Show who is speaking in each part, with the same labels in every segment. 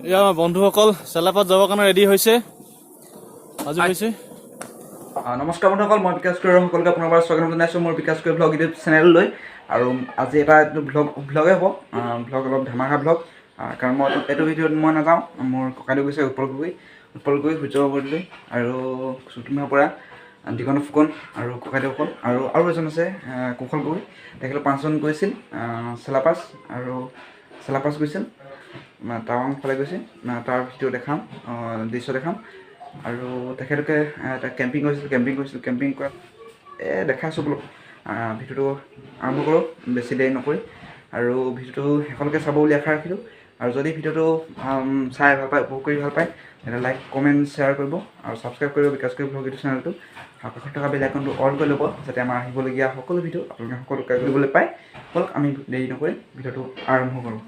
Speaker 1: ইয়া বন্ধুসকল চেলাপাত যাবৰ কাৰণে ৰেডি হৈছে আজি হৈছে
Speaker 2: নমস্কাৰ বন্ধুসকল মই বিকাশ গগৈ সকলোকে পুনৰবাৰ স্বাগতম জনাইছোঁ মোৰ বিকাশ গগৈ ব্লগ ইউটিউব চেনেললৈ আৰু আজি এটা ব্লগে হ'ব ব্লগ অলপ ধামাকা ব্লগ কাৰণ মই এইটো ভিডিঅ'ত মই নাযাওঁ মোৰ ককাইদেউ গৈছে উৎপল গগৈ সূৰ্যলৈ আৰু চুটিমাৰ পৰা দিগন্ত ফুকন আৰু ককাইদেউসকল আৰু এজন আছে কুশল গগৈ তেখেতে 5জন গৈছিল চেলাপাছ গৈছিল টাৱাং ফালে গৈছে তাৰ ভিডিঅ' দেখাম দৃশ্য দেখাম আৰু তেখেতলোকে এটা কেম্পিং কৰাত দেখাইছোঁ বোলো ভিডিঅ'টো আৰম্ভ কৰোঁ বেছি দেৰি নকৰি আৰু ভিডিঅ'টো শেষলৈকে চাব বুলি আশা ৰাখিলোঁ আৰু যদি ভিডিঅ'টো চাই ভাল পায় উপভোগ কৰি ভাল পায় তেন্তে লাইক কমেণ্ট শ্বেয়াৰ কৰিব আৰু ছাবস্ক্ৰাইব কৰিব বিকাশ গগৈ ব্লগ ইউটিউব চেনেলটো কাষত থকা বেল আইকনটো অল কৰি ল'ব যাতে আমাৰ আহিবলগীয়া সকলো ভিডিঅ' আপোনালোকে সকলোকে কৰিবলৈ পায় বলক আমি দেৰি নকৰি ভিডিঅ'টো আৰম্ভ কৰোঁ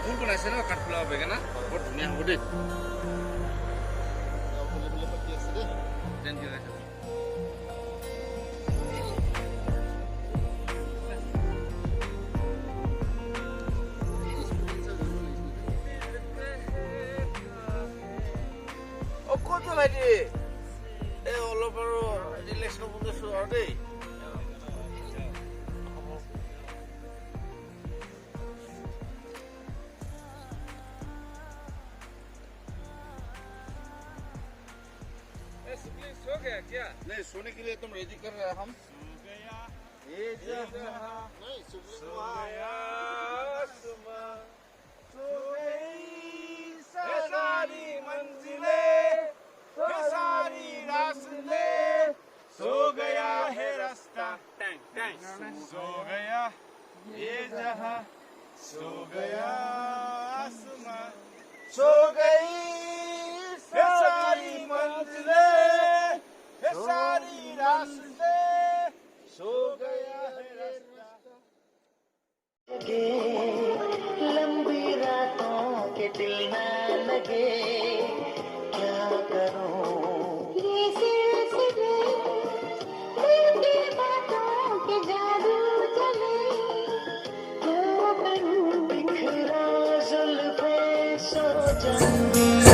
Speaker 1: ফুল বনাইছে ন কাঠফুলা বেঙেনা বৰ ধুনীয়া হ'ব দেই ক'ত ভাইটি এই অলপ আৰু ৰিলেক্স হ'ব গৈছোঁ আৰু দেই हो गया क्या? नहीं सोने के लिए तुम रेडी कर रहे हम ये नहीं जहां सो गया आसमां सो गई सारी मंजिलें ये सारी रास्ते सो गया है रास्ता
Speaker 3: लंबी रातों के दिल न लगे क्या करूं ये सिलसिले दिल की बातों के जादू चले क्या करूं बिखरा जुल्फे सो जाऊं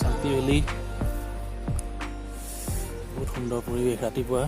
Speaker 4: শান্তি ভেলি বহুত সুন্দৰ পৰিৱেশ ৰাতিপুৱা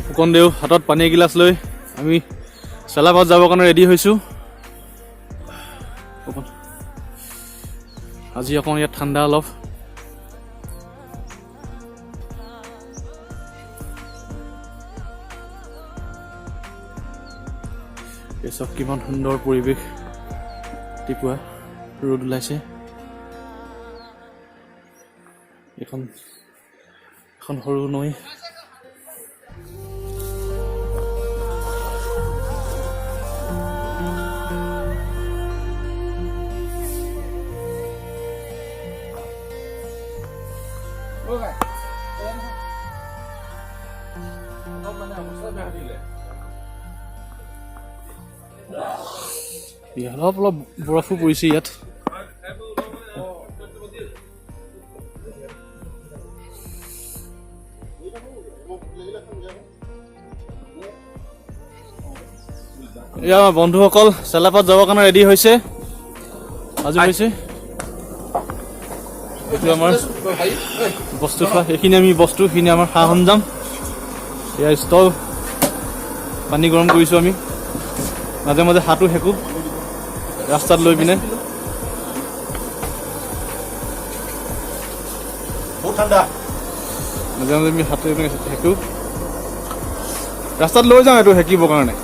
Speaker 4: ফুকন দেও হাতত পানী এগিলাচ লৈ আমি চেলাপাছ যাবৰ কাৰণে ৰেডি হৈছোঁ আজি অকণ ইয়াত ঠাণ্ডা অলপ এই চব কিমান সুন্দৰ পৰিৱেশ ৰাতিপুৱা ৰ'দ ওলাইছে এখন সৰু নৈ অলপ অলপ বৰফো পৰিছে ইয়াত এয়া আমাৰ বন্ধুসকল চেলাপাছ যাবৰ কাৰণে ৰেডি হৈছে আজি হৈছে এইটো আমাৰ বস্তু থোৱা এইখিনি আমি বস্তুখিনি আমাৰ সা সৰঞ্জাম এয়া ষ্টভ পানী গৰম কৰিছোঁ আমি মাজে মাজে হাতো সেকো ৰাস্তাত লৈ পিনে
Speaker 1: बहुत ठंडा
Speaker 4: মাজে মাজে আমি হাতে সেকো ৰাস্তাত লৈ যাওঁ এইটো সেকিবৰ কাৰণে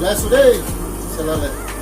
Speaker 1: Let's today selale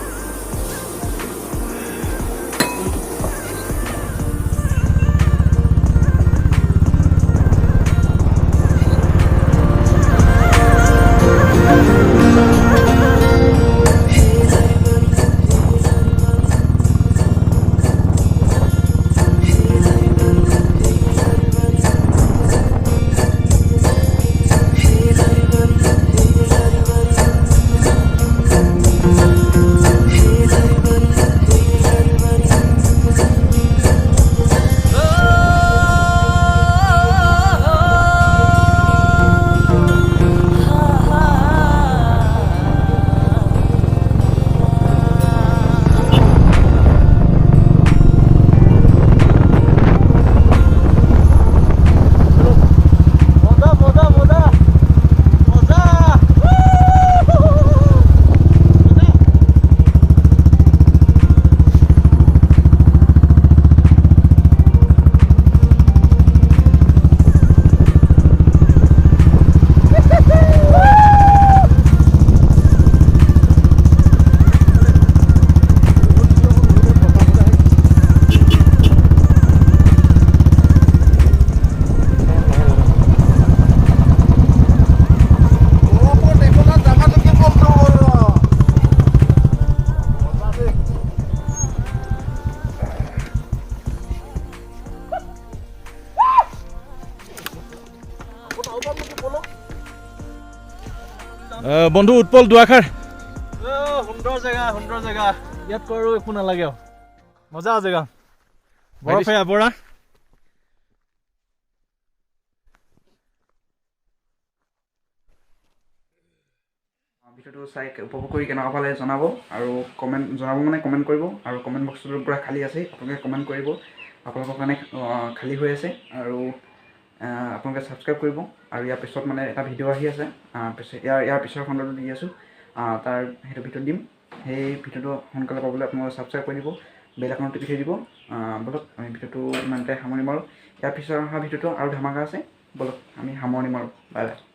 Speaker 4: বন্ধু উৎপল দুৱাখাৰ সুন্দৰ জেগা ইয়াত কৈ আৰু একো নালাগে আৰু মজা জেগা বৰফে আৱৰা
Speaker 2: ভিডিঅ'টো চাই উপভোগ কৰি কেনেকুৱা পালে জনাব আৰু কমেণ্ট কৰিব আৰু কমেণ্ট বক্সটো পূৰা খালী আছে আপোনালোকে কমেণ্ট কৰিব আপোনালোকৰ কাৰণে খালী হৈ আছে আৰু আপোনালোকে ছাবস্ক্ৰাইব কৰিব আৰু ইয়াৰ পিছত মানে এটা ভিডিঅ' আহি আছে ইয়াৰ পিছৰ খণ্ডটো দি আছোঁ সেইটো ভিডিঅ' দিম সেই ভিডিঅ'টো সোনকালে পাবলৈ আপোনালোকে ছাবস্ক্ৰাইব কৰি দিব বেল আইকনটো টিপি থৈ দিব বলক আমি ভিডিঅ'টো ইমানতে সামৰণি মাৰোঁ ইয়াৰ পিছৰ অহা ভিডিঅ'টো আৰু ধামাকা আছে বলক আমি সামৰণি মাৰোঁ বাই বাই